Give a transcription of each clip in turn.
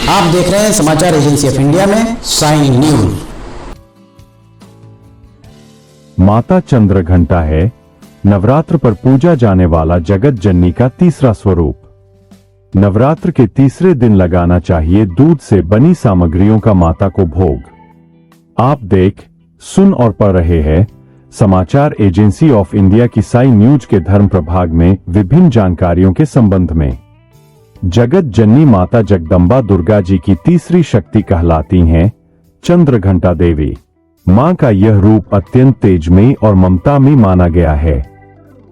आप देख रहे हैं समाचार एजेंसी ऑफ इंडिया में साई न्यूज। माता चंद्रघंटा है नवरात्र पर पूजा जाने वाला जगत जननी का तीसरा स्वरूप। नवरात्र के तीसरे दिन लगाना चाहिए दूध से बनी सामग्रियों का माता को भोग। आप देख, सुन और पढ़ रहे हैं समाचार एजेंसी ऑफ इंडिया की साई न्यूज के धर्म प्रभाग में विभिन्न जानकारियों के संबंध में। जगत जननी माता जगदम्बा दुर्गा जी की तीसरी शक्ति कहलाती हैं चंद्रघंटा देवी। मां का यह रूप अत्यंत तेजमयी और ममतामयी माना गया है।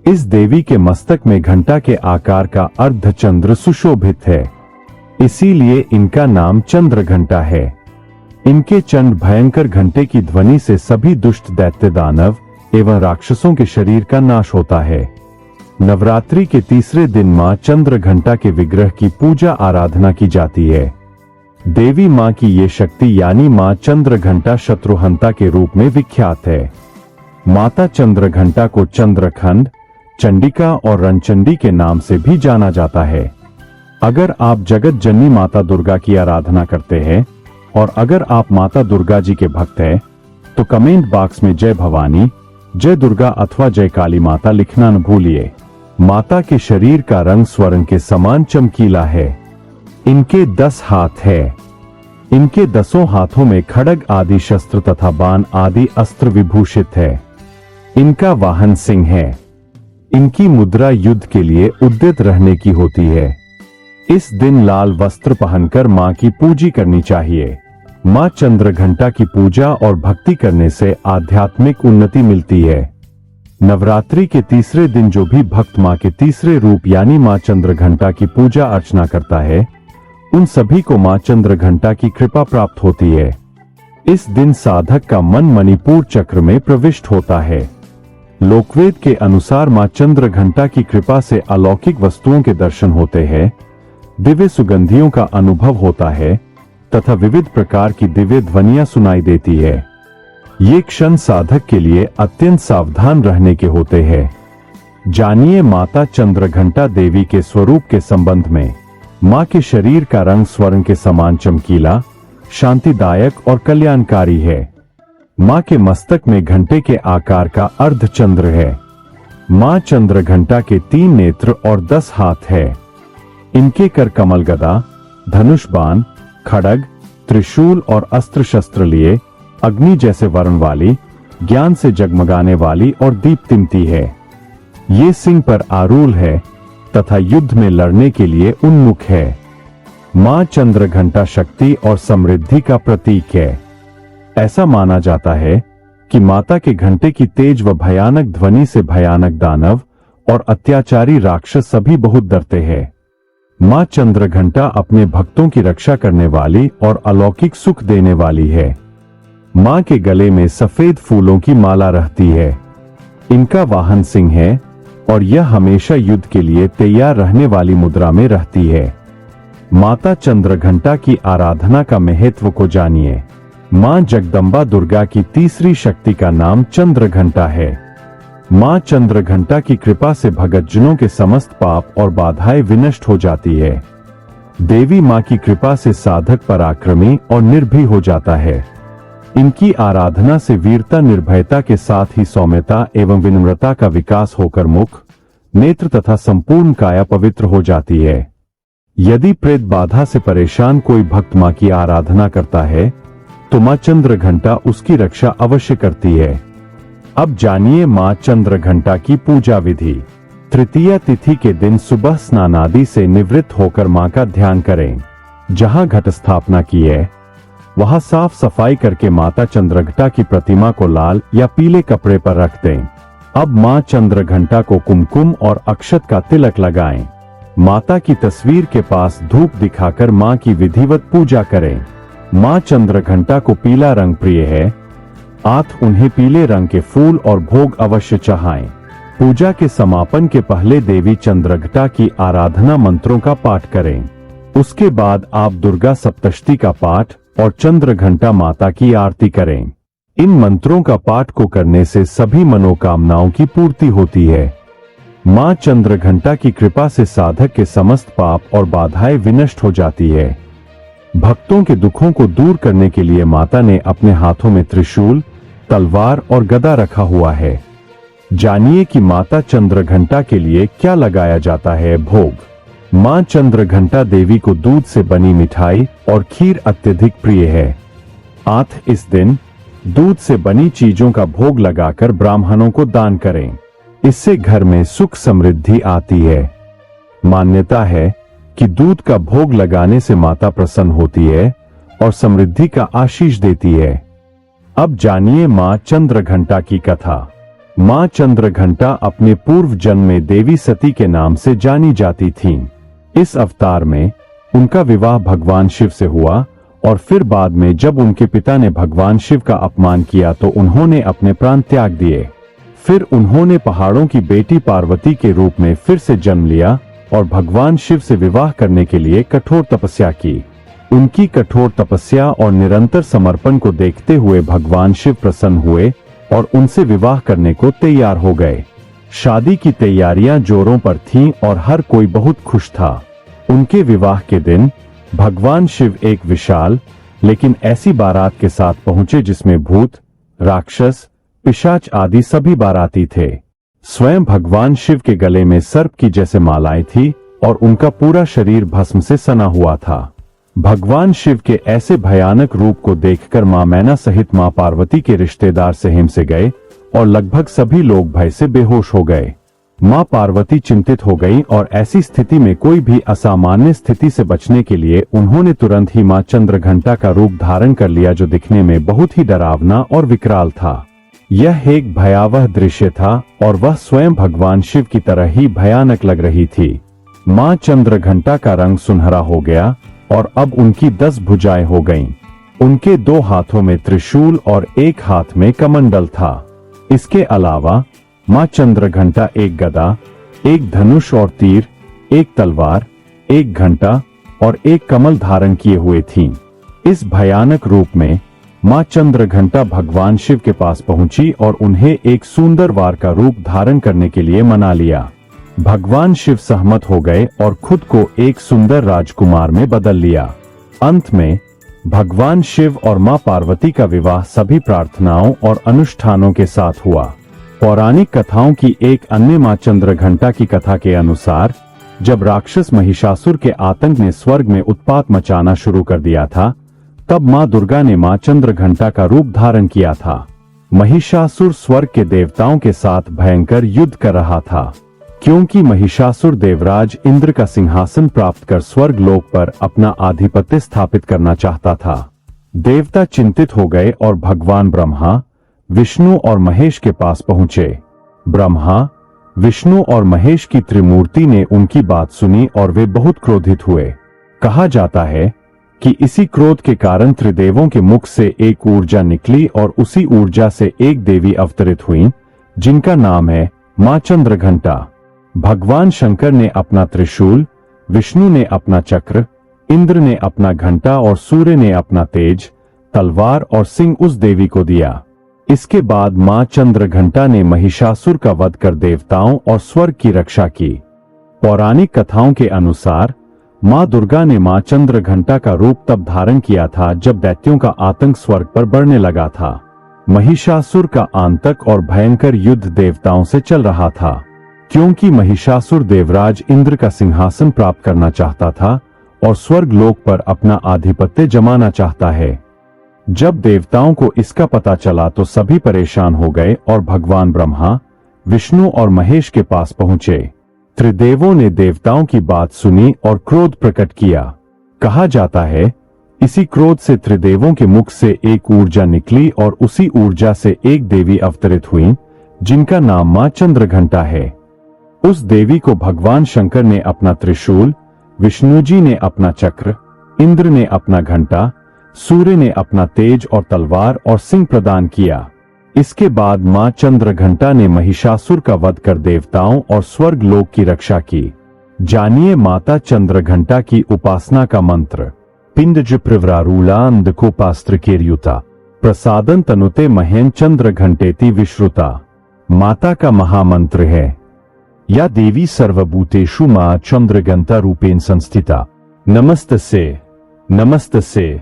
इस देवी के मस्तक में घंटा के आकार का अर्धचंद्र सुशोभित है, इसीलिए इनका नाम चंद्रघंटा है। इनके चंड भयंकर घंटे की ध्वनि से सभी दुष्ट दैत्य दानव एवं राक्षसों के शरीर का नाश होता है। नवरात्रि के तीसरे दिन मां चंद्रघंटा के विग्रह की पूजा आराधना की जाती है। देवी मां की ये शक्ति यानी मां चंद्रघंटा शत्रुहंता के रूप में विख्यात है। माता चंद्रघंटा को चंद्रखंड, चंडिका और रणचंडी के नाम से भी जाना जाता है। अगर आप जगत जननी माता दुर्गा की आराधना करते हैं और अगर आप माता दुर्गा जी के भक्त हैं तो कमेंट बॉक्स में जय भवानी, जय दुर्गा अथवा जय काली माता लिखना न भूलिए। माता के शरीर का रंग स्वर्ण के समान चमकीला है। इनके 10 हाथ है। इनके 10 हाथों में खड्ग आदि शस्त्र तथा बाण आदि अस्त्र विभूषित है। इनका वाहन सिंह है। इनकी मुद्रा युद्ध के लिए उद्यत रहने की होती है। इस दिन लाल वस्त्र पहनकर मां की पूजा करनी चाहिए। मां चंद्रघंटा की पूजा और भक्ति करने से आध्यात्मिक उन्नति मिलती है। नवरात्रि के तीसरे दिन जो भी भक्त मां के तीसरे रूप यानी मां चंद्रघंटा की पूजा अर्चना करता है, उन सभी को मां चंद्रघंटा की कृपा प्राप्त होती है। इस दिन साधक का मन मणिपुर चक्र में प्रविष्ट होता है। लोकवेद के अनुसार मां चंद्रघंटा की कृपा से अलौकिक वस्तुओं के दर्शन होते हैं, दिव्य सुगंधियों का अनुभव होता है तथा विविध प्रकार की दिव्य ध्वनियां सुनाई देती है। ये क्षण साधक के लिए अत्यंत सावधान रहने के होते हैं। जानिए माता चंद्रघंटा देवी के स्वरूप के संबंध में। मां के शरीर का रंग स्वर्ण के समान चमकीला, शांतिदायक और कल्याणकारी है। मां के मस्तक में घंटे के आकार का अर्धचंद्र है। मां चंद्रघंटा के 3 नेत्र और 10 हाथ है। इनके कर कमल गदा, धनुष बाण, खड्ग, त्रिशूल और अस्त्र शस्त्र लिए अग्नि जैसे वर्ण वाली, ज्ञान से जगमगाने वाली और दीप्तिमती है। ये सिंह पर आरूढ़ है तथा युद्ध में लड़ने के लिए उन्मुख है। मां चंद्रघंटा शक्ति और समृद्धि का प्रतीक है। ऐसा माना जाता है कि माता के घंटे की तेज व भयानक ध्वनि से भयानक दानव और अत्याचारी राक्षस सभी बहुत डरते हैं। मां चंद्रघंटा अपने भक्तों की रक्षा करने वाली और अलौकिक सुख देने वाली है। मां के गले में सफेद फूलों की माला रहती है। इनका वाहन सिंह है और यह हमेशा युद्ध के लिए तैयार रहने वाली मुद्रा में रहती है। माता चंद्रघंटा की आराधना का महत्व को जानिए। मां जगदम्बा दुर्गा की तीसरी शक्ति का नाम चंद्रघंटा है। मां चंद्रघंटा की कृपा से भक्तजनों के समस्त पाप और बाधाएं विनष्ट हो जाती है। देवी मां की कृपा से साधक पराक्रमी और निर्भीक हो जाता है। इनकी आराधना से वीरता, निर्भयता के साथ ही सौम्यता एवं विनम्रता का विकास होकर मुख, नेत्र तथा संपूर्ण काया पवित्र हो जाती है। यदि प्रेत बाधा से परेशान कोई भक्त मां की आराधना करता है तो मां चंद्रघंटा उसकी रक्षा अवश्य करती है। अब जानिए मां चंद्रघंटा की पूजा विधि। तृतीया तिथि के दिन सुबह स्नान आदि से निवृत्त होकर मां का ध्यान करें। जहां घट स्थापना की है वहां साफ सफाई करके माता चंद्रघंटा की प्रतिमा को लाल या पीले कपड़े पर रख दें। अब मां चंद्रघंटा को कुमकुम और अक्षत का तिलक लगाएं। माता की तस्वीर के पास धूप दिखाकर मां की विधिवत पूजा करें। मां चंद्रघंटा को पीला रंग प्रिय है, आप उन्हें पीले रंग के फूल और भोग अवश्य चढ़ाएं। पूजा के समापन के पहले देवी चंद्रघंटा की आराधना मंत्रों का पाठ करें। उसके बाद आप दुर्गा सप्तशती का पाठ और चंद्रघंटा माता की आरती करें। इन मंत्रों का पाठ को करने से सभी मनोकामनाओं की पूर्ति होती है। मां चंद्रघंटा की कृपा से साधक के समस्त पाप और बाधाएं विनष्ट हो जाती है। भक्तों के दुखों को दूर करने के लिए माता ने अपने हाथों में त्रिशूल, तलवार और गदा रखा हुआ है। जानिए कि माता चंद्रघंटा के लिए क्या लगाया जाता है भोग। मां चंद्रघंटा देवी को दूध से बनी मिठाई और खीर अत्यधिक प्रिय है। इस दिन दूध से बनी चीजों का भोग लगाकर ब्राह्मणों को दान करें। इससे घर में सुख समृद्धि आती है। मान्यता है कि दूध का भोग लगाने से माता प्रसन्न होती है और समृद्धि का आशीष देती है। अब जानिए मां चंद्रघंटा की कथा। मां चंद्रघंटा अपने पूर्व जन्म में देवी सती के नाम से जानी जाती थीं। इस अवतार में उनका विवाह भगवान शिव से हुआ और फिर बाद में जब उनके पिता ने भगवान शिव का अपमान किया तो उन्होंने अपने प्राण त्याग दिए। फिर उन्होंने पहाड़ों की बेटी पार्वती के रूप में फिर से जन्म लिया और भगवान शिव से विवाह करने के लिए कठोर तपस्या की। उनकी कठोर तपस्या और निरंतर समर्पण को देखते हुए भगवान शिव प्रसन्न हुए और उनसे विवाह करने को तैयार हो गए। शादी की तैयारियां जोरों पर थीं और हर कोई बहुत खुश था। उनके विवाह के दिन भगवान शिव एक विशाल लेकिन ऐसी बारात के साथ पहुंचे जिसमें भूत, राक्षस, पिशाच आदि सभी बाराती थे। स्वयं भगवान शिव के गले में सर्प की जैसे मालाएं थी और उनका पूरा शरीर भस्म से सना हुआ था। भगवान शिव के ऐसे भयानक रूप को देखकर मां मैना सहित मां पार्वती के रिश्तेदार सहम से गए और लगभग सभी लोग भय से बेहोश हो गए। मां पार्वती चिंतित हो गई और ऐसी स्थिति में कोई भी असामान्य स्थिति से बचने के लिए उन्होंने तुरंत ही मां चंद्रघंटा का रूप धारण कर लिया, जो दिखने में बहुत ही डरावना और विकराल था। यह एक भयावह दृश्य था और वह स्वयं भगवान शिव की तरह ही भयानक लग रही थी। मां चंद्रघंटा का रंग सुनहरा हो गया और अब उनकी 10 भुजाएं हो गईं। उनके 2 हाथों में त्रिशूल और एक हाथ में कमंडल था। इसके अलावा मां चंद्रघंटा एक गदा, एक धनुष और तीर, एक तलवार, एक घंटा और एक कमल धारण किए हुए थीं। इस भयानक रूप में मां चंद्रघंटा भगवान शिव के पास पहुंची और उन्हें एक सुंदर वार का रूप धारण करने के लिए मना लिया। भगवान शिव सहमत हो गए और खुद को एक सुंदर राजकुमार में बदल लिया। अंत में भगवान शिव और मां पार्वती का विवाह सभी प्रार्थनाओं और अनुष्ठानों के साथ हुआ। पौराणिक कथाओं की एक अन्य मां चंद्रघंटा की कथा के अनुसार जब राक्षस महिषासुर के आतंक ने स्वर्ग में उत्पात मचाना शुरू कर दिया था, तब मां दुर्गा ने मां चंद्रघंटा का रूप धारण किया था। महिषासुर स्वर्ग के देवताओं के साथ भयंकर युद्ध कर रहा था, क्योंकि महिषासुर देवराज इंद्र का सिंहासन प्राप्त कर स्वर्ग लोक पर अपना आधिपत्य स्थापित करना चाहता था। देवता चिंतित हो गए और भगवान ब्रह्मा, विष्णु और महेश के पास पहुंचे। ब्रह्मा, विष्णु और महेश की त्रिमूर्ति ने उनकी बात सुनी और वे बहुत क्रोधित हुए। कहा जाता है कि इसी क्रोध के कारण त्रिदेवों के मुख से एक ऊर्जा निकली और उसी ऊर्जा से एक देवी अवतरित हुई, जिनका नाम है मां चंद्रघंटा। भगवान शंकर ने अपना त्रिशूल, विष्णु ने अपना चक्र, इंद्र ने अपना घंटा और सूर्य ने अपना तेज, तलवार और सिंह उस देवी को दिया। इसके बाद मां चंद्रघंटा ने महिषासुर का वध कर देवताओं और स्वर्ग की रक्षा की। पौराणिक कथाओं के अनुसार मां दुर्गा ने मां चंद्रघंटा का रूप तब धारण किया था जब दैत्यों का आतंक स्वर्ग पर बढ़ने लगा था। महिषासुर का आतंक और भयंकर युद्ध देवताओं से चल रहा था, क्योंकि महिषासुर देवराज इंद्र का सिंहासन प्राप्त करना चाहता था और स्वर्ग लोक पर अपना आधिपत्य जमाना चाहता है। जब देवताओं को इसका पता चला तो सभी परेशान हो गए और भगवान ब्रह्मा, विष्णु और महेश के पास पहुंचे। त्रिदेवों ने देवताओं की बात सुनी और क्रोध प्रकट किया। कहा जाता है इसी क्रोध से त्रिदेवों के मुख से एक ऊर्जा निकली और उसी ऊर्जा से एक देवी अवतरित हुई, जिनका नाम मां चंद्रघंटा है। उस देवी को भगवान शंकर ने अपना त्रिशूल, विष्णु जी ने अपना चक्र, इंद्र ने अपना घंटा, सूर्य ने अपना तेज और तलवार और सिंह प्रदान किया। इसके बाद मां चंद्रघंटा ने महिषासुर का वध कर देवताओं और स्वर्ग लोक की रक्षा की। जानिए माता चंद्रघंटा की उपासना का मंत्र। पिंडज प्रवरारूला अंधकोपास्त्र केर्युता प्रसादन तनुते महेन चंद्रघंटेति विश्रुता। माता का महामंत्र है, या देवी सर्वभूतेषु मां चंद्रघंटा रूपेण संस्थिता। नमस्तस्यै नमस्तसे,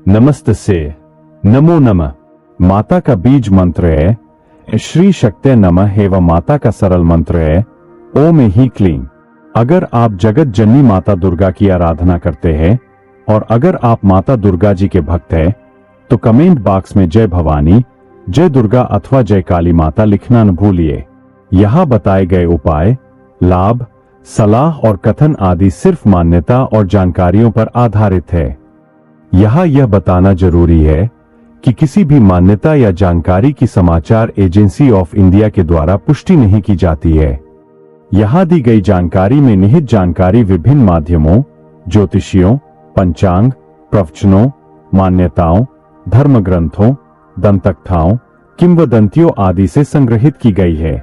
नमस्तसे, नमो नमः। माता का बीज मंत्र है श्री शक्ते नमः एवं माता का सरल मंत्र है ओम ही क्लीं। अगर आप जगत जननी माता दुर्गा की आराधना करते हैं और अगर आप माता दुर्गा जी के भक्त हैं तो कमेंट बॉक्स में जय भवानी, जय दुर्गा अथवा जय काली माता लिखना न भूलिए। यहाँ बताए गए उपाय, लाभ, सलाह और कथन आदि सिर्फ मान्यता और जानकारियों पर आधारित है। यहाँ यह बताना जरूरी है कि किसी भी मान्यता या जानकारी की समाचार एजेंसी ऑफ इंडिया के द्वारा पुष्टि नहीं की जाती है। यहाँ दी गई जानकारी में निहित जानकारी विभिन्न माध्यमों, ज्योतिषियों, पंचांग, प्रवचनों, मान्यताओं, धर्म ग्रंथों, दंतकथाओं, किंवदंतियों आदि से संग्रहित की गई है।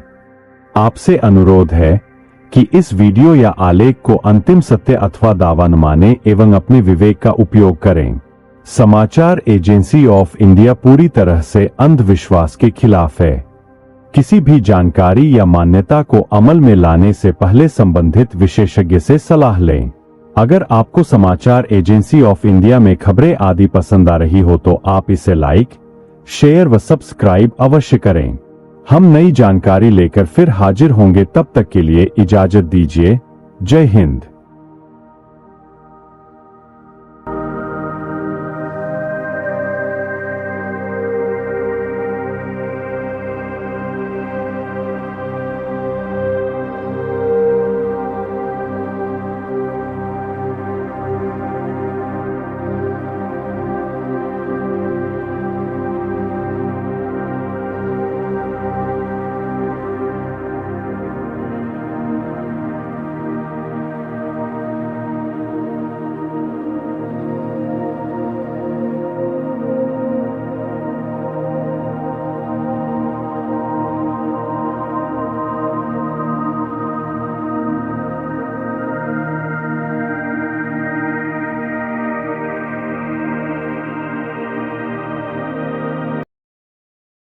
आपसे अनुरोध है कि इस वीडियो या आलेख को अंतिम सत्य अथवा दावा न माने एवं अपने विवेक का उपयोग करें। समाचार एजेंसी ऑफ इंडिया पूरी तरह से अंधविश्वास के खिलाफ है। किसी भी जानकारी या मान्यता को अमल में लाने से पहले संबंधित विशेषज्ञ से सलाह लें। अगर आपको समाचार एजेंसी ऑफ इंडिया में खबरें आदि पसंद आ रही हो तो आप इसे लाइक, शेयर व सब्सक्राइब अवश्य करें। हम नई जानकारी लेकर फिर हाजिर होंगे, तब तक के लिए इजाजत दीजिए। जय हिंद।